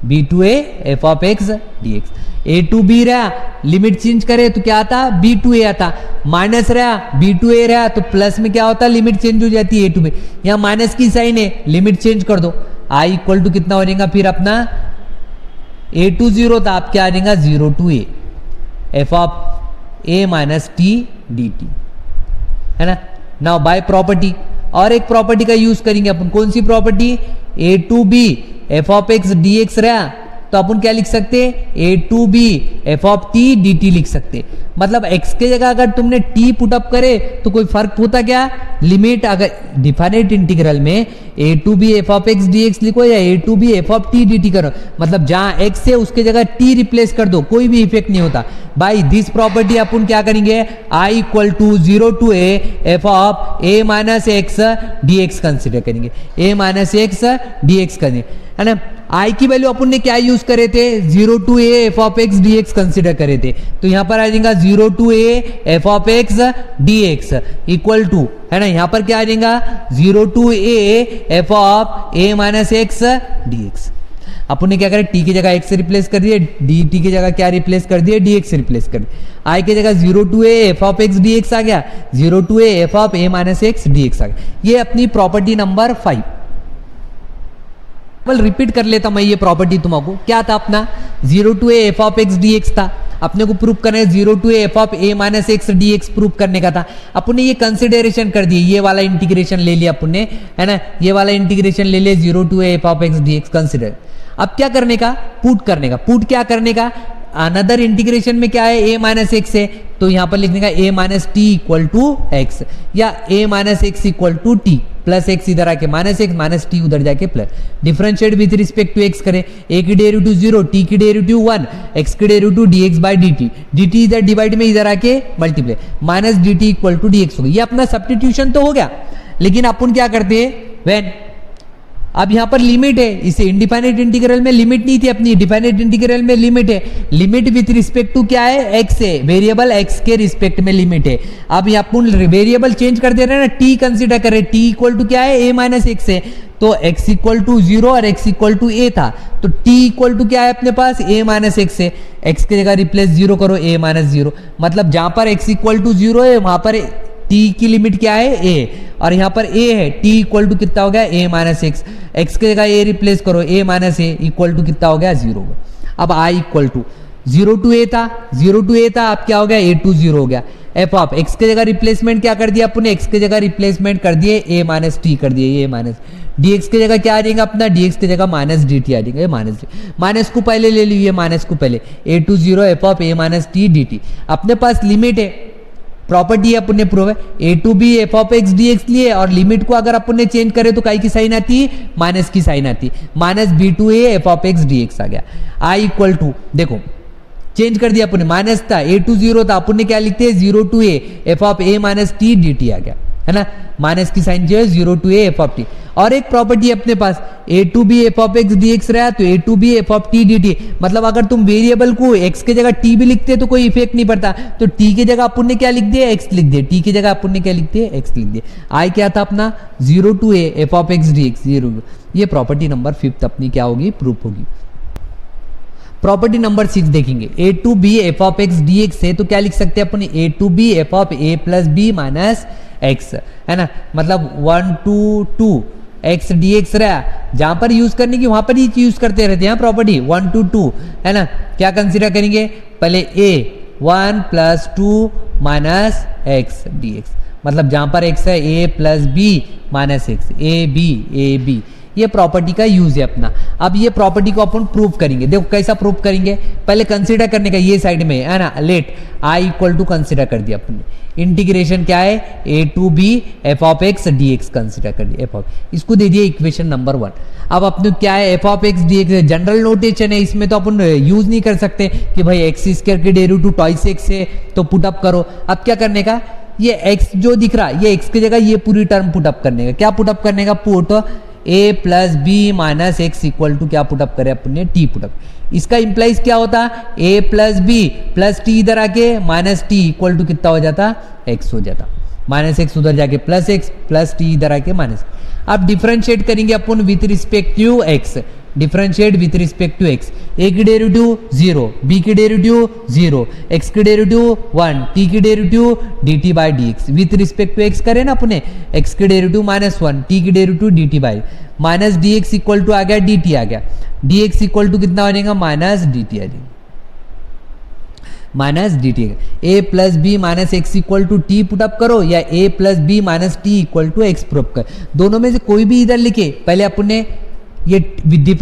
b to a F of x D x. a to b रहा, लिमिट चेंज करे तो क्या आता, b टू a आता। माइनस रहा, b टू a रहा, तो प्लस में क्या होता है, लिमिट चेंज हो जाती है a टू b। यहाँ माइनस की साइन है, लिमिट चेंज कर दो, i इक्वल टू कितना हो जाएगा फिर अपना, a टू 0 था, आप क्या आ जाएगा, 0 to a F of a minus t d t, है ना। नाउ बाय प्रॉपर्टी, और एक प्रॉपर्टी का यूज करेंगे अपन, कौन सी property, a to B F of x D x रहा, तो अपन क्या लिख सकते हैं, a to B F of t d t लिख सकते। मतलब x के जगह अगर तुमने t पुटअप करे तो कोई फर्क होता क्या, लिमिट अगर डिफाइनेट इंटीग्रल में a to B F of x D x लिखो या a to B F of t d t करो, मतलब जहां x है उसके जगह t रिप्लेस कर दो, कोई भी इफेक्ट नहीं होता। बाई दिस प्रॉपर्टी अपन क्या करेंगे, i equal to 0 to a F of a minus x D x consider करेंगे, a minus x D x करेंगे, है ना। i की वैल्यू अपन ने क्या यूज करे थे, 0 to a F of x D x consider करे थे, तो यहां पर आ जाएगा 0 to a F of x D x equal to, है ना, यहां पर क्या आ जाएगा, 0 to a F of a minus x D x. अपन ने क्या करा, t की जगह x रिप्लेस कर दिए, dt की जगह क्या रिप्लेस कर दिए, dx रिप्लेस कर दिए। i की जगह 0 to a F of x D x आ गया, 0 to a F of a minus x D x आ गया। ये अपनी प्रॉपर्टी नंबर 5। रिपीट कर लेता मैं ये प्रॉपर्टी तुमको, क्या था अपना, 0 to a F of x D x था, अपने को प्रूफ करना है 0 to a F of a minus x D x proof करने का था। अपन ने ये कंसिडरेशन कर दिया, ये वाला इंटीग्रेशन ले लिया अपन ने, है ना, ये वाला इंटीग्रेशन ले लिया, 0 to a F of x D x consider. अब क्या करने का, पुट करने का। पुट क्या करने का, अनदर इंटीग्रेशन में क्या है, a माइनस एक्स है, तो यहां पर लिखने का a minus t equal to x, या a minus x equal to t, plus x इधर आके माइनस एक्स माइनस टी उधर जाके plus. Differentiate with respect to x करें, a की डेरिवेटिव 0, t की डेरिवेटिव 1, x की derivative dx by dt, dt इधर डिवाइड में इधर आके multiply, minus dt equal to dx हो गया। ये अपना सब्स्टिट्यूशन तो हो गया, लेकिन अपन क्या करते हैं, व्हेन, अब यहां पर लिमिट है, इसे इनडिफाइनाइट इंटीग्रल में लिमिट नहीं थी अपनी, डिफाइनाइट इंटीग्रल में लिमिट है, लिमिट विथ रिस्पेक्ट टू क्या है, एक्स है, वेरिएबल एक्स के रिस्पेक्ट में लिमिट है। अब यहाँ अपन वेरिएबल चेंज कर दे रहे हैं ना, टी कंसीडर करें, टी इक्वल टू क्या है, ए माइनस एक्स है, तो x इक्वल टू 0 और x इक्वल टू ए था, तो t इक्वल टू क्या है अपने पास, a माइनस एक्स है, x की जगह रिप्लेस 0 करो, a माइनस 0, मतलब जहां पर x इक्वल टू 0 है वहां पर t की लिमिट क्या है, a, और यहां पर a है, t इक्वल टू कितना हो गया, a माइनस एक्स, x की जगह a रिप्लेस करो, a minus a equal to कितना हो गया, 0। अब i equal to 0 to a था, 0 टू a था, अब क्या हो गया, a टू 0 हो गया, एफ ऑफ एक्स की जगह रिप्लेसमेंट क्या कर दिया अपने, एक्स की जगह रिप्लेसमेंट कर दिए a माइनस टी कर दिए, a माइनस dx की जगह क्या आ जाएगा अपना, dx की जगह माइनस dt आ जाएगा, माइनस माइनस को पहले ले लीजिए, माइनस को पहले, a to 0 f of a minus t dt, अपने पास लिमिट है, प्रॉपर्टी अपने प्रूव है, a to B F of x D x लिए, और लिमिट को अगर अपन ने चेंज करे तो काई की साइन आती है, माइनस की साइन आती, minus b to A F of x D x आ गया। आई इक्वल टू देखो चेंज कर दिया अपन ने, माइनस था, a टू 0 था, अपन ने क्या लिखते हैं, 0 to A F of a minus t d t आ गया, है ना, माइनस की साइन जो है 0 to A F of t. और एक प्रॉपर्टी अपने पास a to B F of x D x रहा, तो a to B F of t d t, मतलब अगर तुम वेरिएबल को x के जगह t भी लिखते तो कोई इफेक्ट नहीं पड़ता, तो t की जगह अपन ने क्या लिख दिया, x लिख दिया, t की जगह अपन ने क्या लिख दिया, x लिख दिया। i क्या था अपना, 0 to A F of x D x, ये प्रॉपर्टी नंबर 5 अपनी क्या होगी, प्रूफ होगी। प्रॉपर्टी नंबर 6 देखेंगे, a to B F of x D x है, तो क्या लिख सकते हैं अपन, a to B F of a plus b minus x, है ना, मतलब 1 टू 2 एक्स डी एक्स रहा, जहां पर यूज करने की वहां पर ही यूज करते रहते हैं प्रॉपर्टी, 1 टू 2, है ना, क्या कंसीडर करेंगे पहले, a 1 plus 2 minus x D x, मतलब जहां पर x है a plus b minus x, a b, ये प्रॉपर्टी का यूज है अपना। अब ये प्रॉपर्टी को अपन प्रूव करेंगे, देखो कैसा प्रूव करेंगे, पहले कंसीडर करने का ये साइड में है ना, let i equal to consider कर दिया अपन ने, इंटीग्रेशन क्या है, a to B F of x D x consider कर दिया, एफ ऑफ, इसको दे दिया इक्वेशन नंबर 1। अब अपने क्या है, f of x D x general notation है, इसमें तो अपन यूज नहीं कर सकते कि भाई एक्स स्क्वायर के डेरिवेटिव ट्वाइस एक्स है तो पुटअप करो। अब क्या करने का, ये x जो दिख रहा है, ये x की जगह ये पूरी टर्म पुटअप करने का, क्या पुटअप करने का, put a plus b minus x equal to क्या पुटअप करे अपन ने, t पुटअप। इसका इंप्लाइज क्या होता, a plus b plus t इधर आके माइनस टी इक्वल टू कितना हो जाता, x हो जाता, माइनस एक्स उधर जाके प्लस एक्स प्लस टी इधर आके माइनस। अब डिफरेंशिएट करेंगे अपन with respect to x, differentiate with respect to x, a की डेरिवेटिव 0, b की डेरिवेटिव 0, x की डेरिवेटिव 1, t की derivative dt by dx, with respect to x करें ना अपने, x की डेरिवेटिव -1, t की derivative dt by minus dx equal to आ गया dt आ गया, dx इक्वल टू कितना हो जाएगा, माइनस dt आ जाएगा, minus dt, a plus b minus x equal to t put up करो, या a plus b minus t equal to x put up कर, दोनों में से कोई भी इधर लिखे, पहले अपन ने ये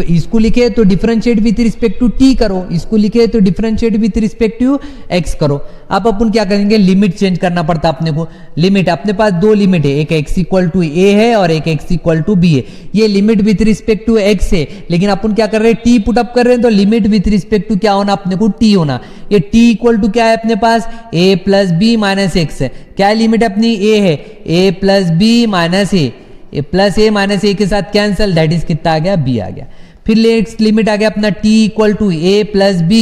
इसको लिखे तो differentiate with respect to t करो, इसको लिखे तो differentiate with respect to x करो। अब अपन क्या करेंगे, लिमिट चेंज करना पड़ता अपने को, लिमिट अपने पास दो लिमिट है, एक x इक्वल टू ए है और एक x इक्वल टू बी है, ये limit with respect to x है, लेकिन अपन क्या कर रहे हैं, t पुट अप कर रहे हैं, तो लिमिट विथ रिस्पेक्ट टू क्या होना अपने को, t होना। ये t इक्वल टू क्या है अपने पास, a plus b minus x है, क्या लिमिट अपनी a है, a plus b minus a plus a minus a के साथ कैंसल, दैट इज कितना आ गया, बी आ गया। फिर नेक्स्ट लिमिट आ गया अपना t equal to a plus b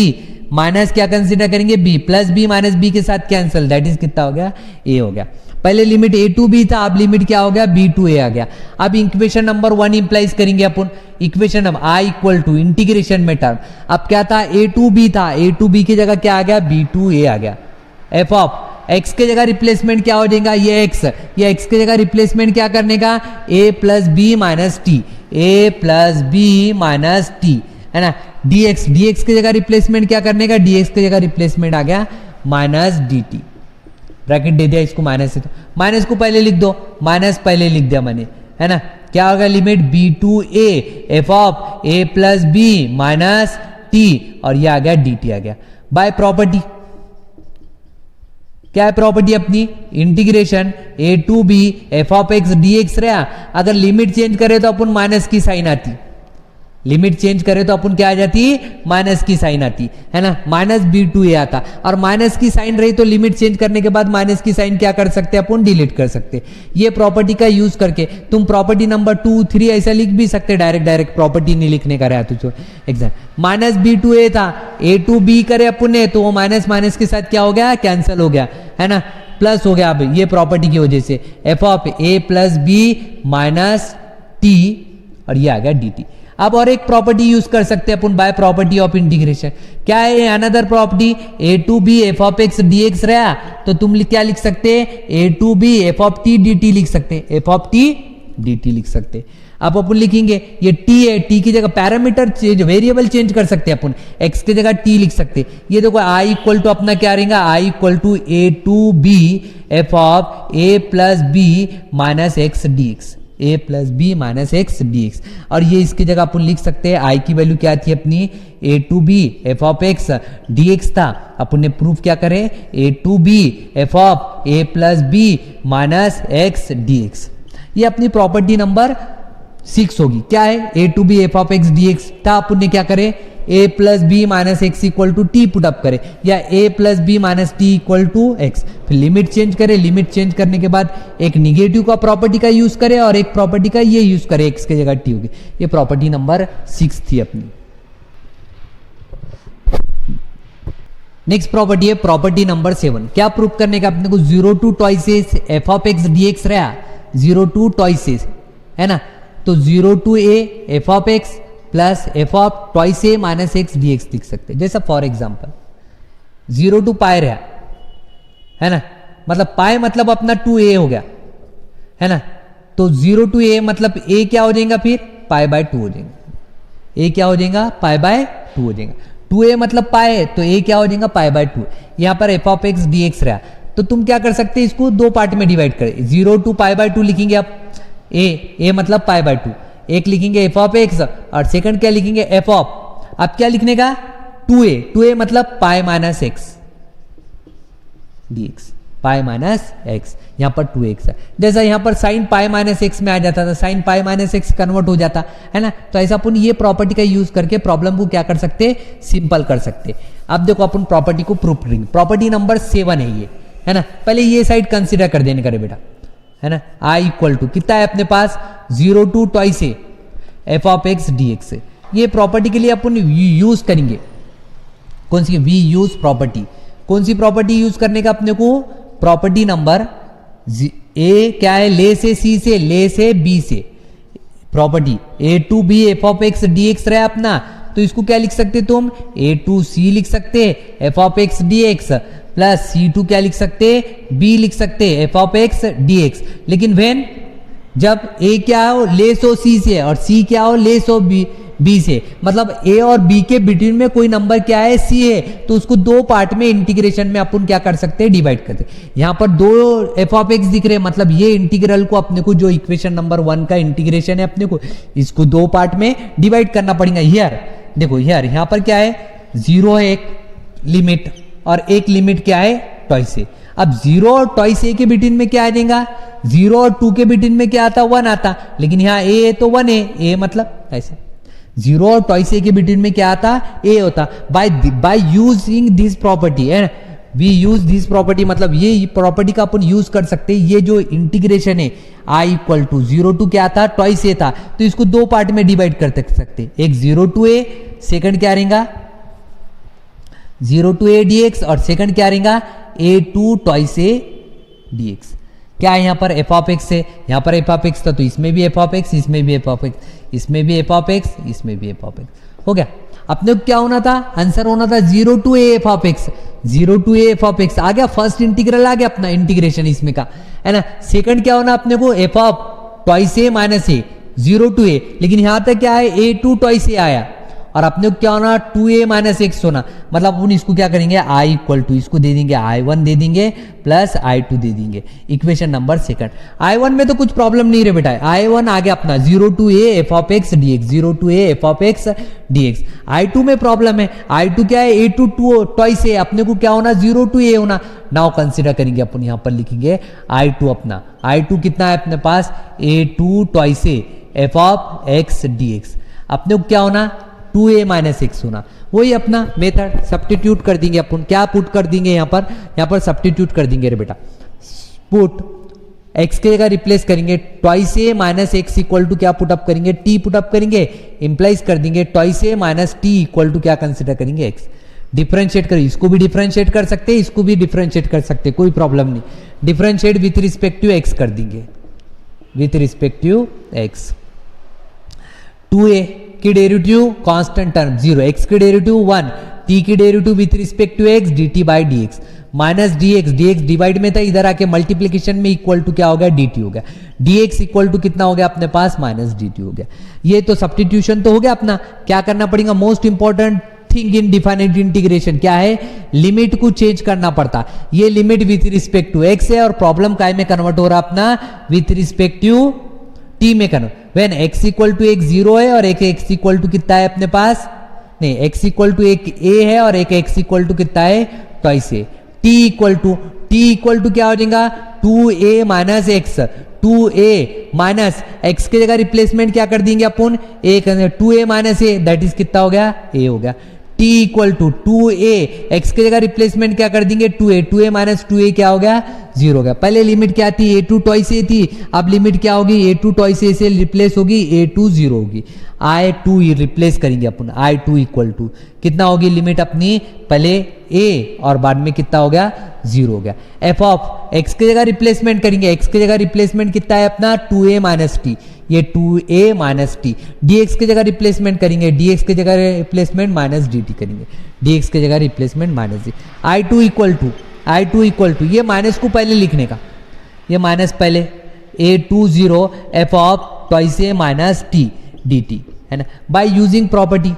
minus क्या कंसीडर करेंगे, b plus b minus b के साथ कैंसल, दैट इज कितना हो गया, a हो गया। पहले लिमिट a टू b था, अब लिमिट क्या हो गया, b टू a आ गया। अब इक्वेशन नंबर 1 इंप्लाइज करेंगे अपन, equation number i equal to integration में टर्म, अब क्या था, a टू b था, a टू b की जगह क्या आ गया, b टू a आ गया, एफ ऑफ x के जगह रिप्लेसमेंट क्या हो जाएगा, ये x, ये x के जगह रिप्लेसमेंट क्या करने का, a plus b minus t, a plus b minus t, है ना, dx, dx के जगह रिप्लेसमेंट क्या करने का, dx के जगह रिप्लेसमेंट आ गया माइनस dt, ब्रैकेट दे दिया इसको माइनस से, तो माइनस को पहले लिख दो, माइनस पहले लिख दिया मैंने, है ना, क्या होगा, limit b to a F of a plus b minus t, और ये आ गया dt आ गया। बाय प्रॉपर्टी क्या है प्रॉपर्टी अपनी, integration a to B F of x D x रहा, अगर लिमिट चेंज करे तो अपन माइनस की साइन आती, लिमिट चेंज करें तो अपन क्या आ जाती, माइनस की साइन आती है ना, माइनस b2a आता, और माइनस की साइन रही तो लिमिट चेंज करने के बाद माइनस की साइन क्या कर सकते हैं अपन, डिलीट कर सकते। ये प्रॉपर्टी का यूज करके तुम प्रॉपर्टी नंबर 2, 3 ऐसा लिख भी सकते, डायरेक्ट प्रॉपर्टी नहीं लिखने का रहा तो एग्जाम माइनस b2a था, a2b करे अपन ने तो वो माइनस माइनस के साथ क्या हो गया, कैंसिल हो गया है ना, प्लस हो गया। अब ये प्रॉपर्टी की वजह से f of a plus b minus t, और ये आ गया dt। अब और एक प्रॉपर्टी यूज कर सकते हैं अपन, बाय प्रॉपर्टी ऑफ इंटीग्रेशन। क्या है another property, a to B F of x D x रहा तो तुम क्या लिख सकते हैं, a to B F of t d t लिख सकते, f of t d t लिख सकते। अब अपन लिखेंगे ये टी है, टी की जगह पैरामीटर चेंज, वेरिएबल चेंज कर सकते हैं अपन, एक्स की जगह टी लिख सकते। ये देखो आई इक्वल टू अपना क्या रहेगा, I equal to a to B F of a plus b minus x D x, a plus b minus x D x. और ये इसकी जगह अपन लिख सकते हैं आई की वैल्यू क्या थी अपनी, a to B F of x D x था, अपन ने प्रूफ क्या करे, a to B F of a plus b minus x D x. ये अपनी प्रॉपर्टी नंबर 6 होगी। क्या है, a to B F of x D x था, अपन ने क्या करे, a plus b minus x equal to t put up करे, या a plus b minus t equal to x. फिर लिमिट चेंज करे, लिमिट चेंज करने के बाद एक निगेटिव का प्रॉपर्टी का यूज करे और एक प्रॉपर्टी का ये यूज करे, एक्स की जगह टी होगी। ये प्रॉपर्टी नंबर 6 थी अपनी। नेक्स्ट प्रॉपर्टी है प्रॉपर्टी नंबर 7। क्या प्रूफ करने का अपने को, 0 to twices f of x D x रहा, 0 टू ट्वाइसेस है ना, तो 0 to A F of x plus f of twice a minus x D x लिख सकते। जैसा फॉर एग्जाम्पल 0 टू पाई रहा है ना, मतलब पाई मतलब अपना 2a हो गया है ना, तो 0 टू a मतलब a क्या हो जाएगा, फिर पाई बाय 2 हो जाएगा, a क्या हो जाएगा, पाई बाय 2 हो जाएगा। 2a मतलब पाई है तो a क्या हो जाएगा, पाई बाय 2। यहां पर f of x D x रहा तो तुम क्या कर सकते हैं, इसको दो पार्ट में डिवाइड करें, 0 टू पाई बाय 2 लिखेंगे आप, a मतलब पाई बाय 2, एक लिखेंगे एफ ऑफ एक्स और सेकंड क्या लिखेंगे, एफ ऑफ, अब क्या लिखने का, 2a मतलब pi minus x D x, pi minus x, यहां पर 2x है। जैसा यहां पर साइन पाई माइनस एक्स में आ जाता था, sine pi minus x convert हो जाता है ना, तो ऐसा अपन ये प्रॉपर्टी का यूज करके प्रॉब्लम को क्या कर सकते, सिंपल कर सकते। अब देखो अपन प्रॉपर्टी को प्रूफ करेंगे। प्रॉपर्टी नंबर 7 है ये, है ना। पहले ये साइड कंसिडर कर देने का रे बेटा, है ना। आई इक्वल टू कितना है अपने पास, 0 to twice a F of x D x. ये प्रॉपर्टी के लिए अपन यूज करेंगे कौन सी, वी यूज प्रॉपर्टी। कौन सी प्रॉपर्टी यूज करने का अपने को, प्रॉपर्टी नंबर ए क्या है, ले से सी से, ले से बी से, property a to B F of x D x रहा अपना, तो इसको क्या लिख सकते तुम, ए टू सी लिख सकते f of x D x, plus c to क्या लिख सकते, बी लिख सकते f of x D x. लेकिन वेन जब ए क्या हो, लेस हो सी से, और सी क्या हो, लेस हो बी से, मतलब ए और बी के बिटवीन में कोई नंबर क्या है, सी है, तो उसको दो पार्ट में इंटीग्रेशन में अपन क्या कर सकते हैं, डिवाइड करते हैं। यहां पर दो एफ ऑफ एक्स दिख रहे हैं, मतलब ये इंटीग्रल को अपने को, जो इक्वेशन नंबर 1 का इंटीग्रेशन है अपने को, इसको दो पार्ट में डिवाइड करना पड़ेगा। हियर देखो, हियर यहां पर क्या है, 0 है एक लिमिट, और एक लिमिट क्या है, ट्वाइस ए। अब 0 और ट्वाइस ए के बिटवीन में क्या आ जाएगा, 0 और 2 के बिटवीन में क्या आता, 1 आता, लेकिन यहाँ ए है तो 1 है, ए मतलब ऐसे 0 और ट्वाइस ए के बिटवीन में क्या आता, ए होता। बाय यूजिंग दिस प्रॉपर्टी है, वी यूज दिस प्रॉपर्टी, मतलब ये प्रॉपर्टी का अपन यूज कर सकते हैं। ये जो इंटीग्रेशन है आई इक्वल टू 0 टू क्या था, ट्वाइस ए था, तो इसको दो पार्ट में डिवाइड कर सकते, एक 0 टू ए, सेकंड क्या रहेगा 0 टू ए डी एक्स, और सेकंड क्या रहेगा ए to twice a d x. क्या है यहाँ पर एफ ऑफ एक्स है, यहाँ पर एफ ऑफ एक्स था तो इसमें भी एफ ऑफ एक्स, इसमें भी एफ ऑफ एक्स, इसमें भी एफ ऑफ एक्स, इसमें भी एफ ऑफ एक्स। हो गया। अपने को क्या होना था, आंसर होना था 0 to A F of x, 0 to A F of x आ गया, फर्स्ट इंटीग्रल आ गया अपना इंटीग्रेशन इसमें का, है ना। सेकंड क्या होना अपने को, f of twice a minus a, 0 to a, लेकिन यहां तक क्या है, ए टू ट्वाइस ए आया, और अपने को क्या होना, 2a माइनस एक्स होना, मतलब अपन इसको क्या करेंगे, आई इक्वल टू, इसको दे देंगे i1 दे देंगे, प्लस i2 दे देंगे, इक्वेशन नंबर 2। i1 में तो कुछ प्रॉब्लम नहीं रहे बेटा, i1 आ गया अपना 0 to A F of x D x, 0 to A F of x D x. i2 में प्रॉब्लम है, i2 क्या है, ए टू ट्वाइस ए, अपने को क्या होना, 0 टू ए होना। नाउ कंसिडर करेंगे अपन, यहां पर लिखेंगे i2 अपना, i2 कितना है अपने पास, a to twice a F of x D x. अपने को क्या होना 2a माइनस एक्स होना। वही अपना मेथड सब्स्टिट्यूट कर देंगे अपन, क्या पुट कर देंगे यहाँ पर सब्स्टिट्यूट कर देंगे रे बेटा, पुट x के जगह रिप्लेस करेंगे twice a minus x equal to क्या पुटअप करेंगे t पुटअप करेंगे, इंप्लाइज कर देंगे twice a minus t equal to क्या कंसिडर करेंगे x। डिफरेंशिएट करिए, इसको भी डिफरेंशिएट कर सकते हैं, इसको भी डिफरेंशिएट कर सकते हैं, कोई प्रॉब्लम नहीं। Differentiate with respect to x कर देंगे, with respect to x। 2a की डेरिवेटिव कांस्टेंट टर्म 0, x की डेरिवेटिव 1, t की derivative with respect to x dt by dx minus dx divide में था, इधर आके मल्टीप्लीकेशन में इक्वल टू क्या हो गया dt हो गया, dx इक्वल टू कितना हो गया अपने पास माइनस dt हो गया। ये तो सब्स्टिट्यूशन तो हो गया अपना। क्या करना पड़ेगा, most important thing in definite integration क्या है, लिमिट को चेंज करना पड़ता। ये limit with respect to x है और प्रॉब्लम काय में कन्वर्ट हो रहा अपना विथ रिस्पेक्ट टू t में convert. When x equal to एक 0 है और एक x इक्वल टू कितना है अपने पास, नहीं x इक्वल टू एक a है और एक x इक्वल टू कितना है twice a। t equal to क्या हो जाएगा 2a minus x, 2a minus x के जगह रिप्लेसमेंट क्या कर देंगे अपन, एक 2a minus a that is कितना हो गया a हो गया। t equal to 2a, x के जगह रिप्लेसमेंट क्या कर देंगे 2a माइनस 2a क्या हो गया 0 हो गया। पहले लिमिट क्या थी a2 ट्वाइस a थी, अब लिमिट क्या होगी a2 ट्वाइस a से रिप्लेस होगी a2 0 होगी, i2 रिप्लेस करेंगे अपन, i2 इक्वल टू कितना होगी लिमिट अपनी, पहले a और बाद में कितना हो गया 0 हो गया। f ऑफ x के जगह रिप्लेसमेंट करेंगे, x के जगह रिप्लेसमेंट कितना है अपना 2a माइनस टी, ये 2a माइनस टी। dx के जगह रिप्लेसमेंट करेंगे, dx के जगह रिप्लेसमेंट माइनस dt करेंगे, dx के जगह replacement minus d. i2 equal to ये माइनस को पहले लिखने का, ये माइनस पहले a20 f of twice a minus t dt है ना, बाय यूजिंग प्रॉपर्टी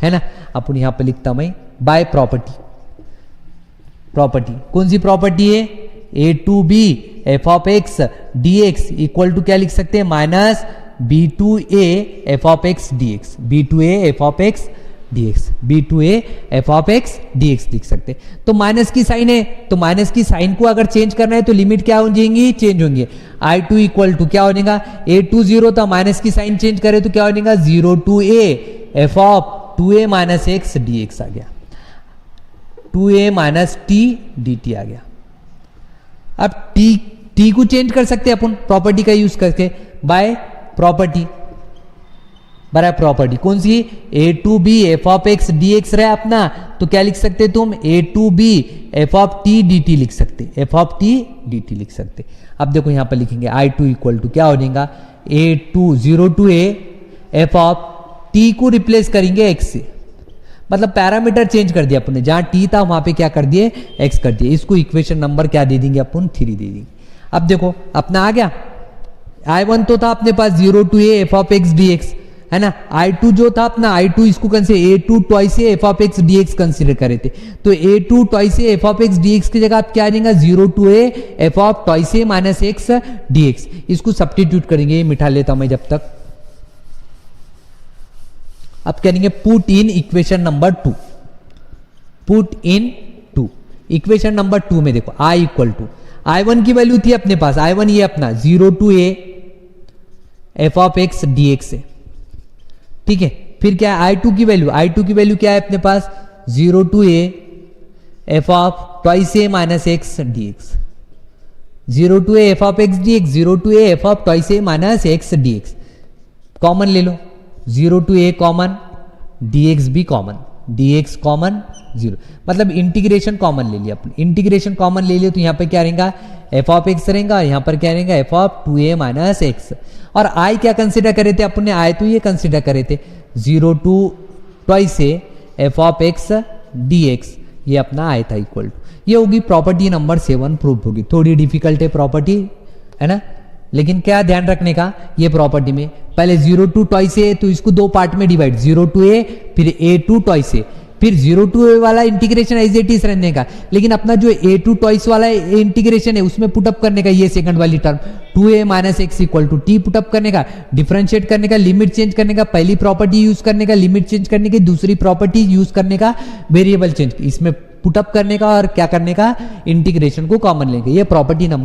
है ना। अपन यहां पे लिखता मैं बाय प्रॉपर्टी, कौन सी प्रॉपर्टी है a2b f of x dx equal to क्या लिख सकते हैं minus b2a f of x dx, b2a f of x dx, b2a f of x dx लिख सकते। तो माइनस की साइन है, तो माइनस की साइन को अगर चेंज करना है तो लिमिट क्या हो जाएंगी, चेंज होंगे। i2 इक्वल टू क्या हो जाएगा a20, तो माइनस की साइन चेंज करे तो क्या हो जाएगा 0 to a f of 2a minus x dx आ गया, 2a माइनस t dt आ गया। अब t को चेंज कर सकते हैं अपन प्रॉपर्टी का यूज करके, बाय प्रॉपर्टी कौन सी a2b f of x dx रहा अपना, तो क्या लिख सकते तुम a2b f of t dt लिख सकते, f ऑफ t dt लिख सकते। अब देखो यहां पर लिखेंगे i2 इक्वल टू क्या हो जाएगा a2 0 to a f of t को रिप्लेस करेंगे x से, मतलब पैरामीटर चेंज कर दिया अपन ने, जहां t था वहां पे क्या कर दिए x कर दिए। इसको इक्वेशन नंबर क्या दे देंगे अपन 3 दे देंगे। अब देखो अपना आ गया, i1 तो था अपने पास 0 to a f of x dx है ना, i2 जो था अपना i2 इसको consider a2 twice a f of x dx consider करे थे, तो a2 twice a f of x dx की जगह आप क्या आ जाएगा 0 to a f of twice a minus x dx। इसको सब्स्टिट्यूट करेंगे, ये मिठा लेता हूं मैं जब तक। अब करेंगे put in equation number 2, put in 2 equation number 2 में देखो i इक्वल टू i1 की वैल्यू थी अपने पास, i1 ये अपना 0 to a f of x dx है, ठीक है। फिर क्या है i2 की वैल्यू क्या है अपने पास 0 to a f of twice a minus x dx, 0 to a f of x dx, 0 to a f of twice a minus x dx। Common ले लो, 0 to a कॉमन, dx भी common, dx common 0, मतलब integration common ले लिया अपन, integration common ले लिया तो यहाँ पे क्या रहेगा f ऑफ x रहेगा, यहाँ पर क्या रहेगा f of 2a minus x। और i क्या कंसिडर करे थे अपन ने, i तो ये कंसिडर करे थे 0 to twice a f of x dx, ये अपना i था इक्वल टू, ये होगी प्रॉपर्टी नंबर 7 प्रूफ होगी। थोड़ी डिफिकल्ट है प्रॉपर्टी है ना, लेकिन क्या ध्यान रखने का, ये प्रॉपर्टी में पहले 0 to ट्वाइस a, तो इसको दो पार्ट में डिवाइड, 0 to a फिर a2 ट्वाइस a, फिर 0 to a वाला इंटीग्रेशन एज इट इज रहने का, लेकिन अपना जो a2 ट्वाइस वाला इंटीग्रेशन है उसमें पुटअप करने का ये सेकंड वाली term 2a minus x equal to t put up करने का, डिफरेंशिएट करने का, लिमिट चेंज करने का, पहली प्रॉपर्टी यूज करने का, लिमिट चेंज करने की, दूसरी प्रॉपर्टी यूज करने का, वेरिएबल चेंज इसमें पुटअप करने का, और क्या करने का इंटीग्रेशन को कॉमन लेंगे। ये प्रॉपर्टी नंबर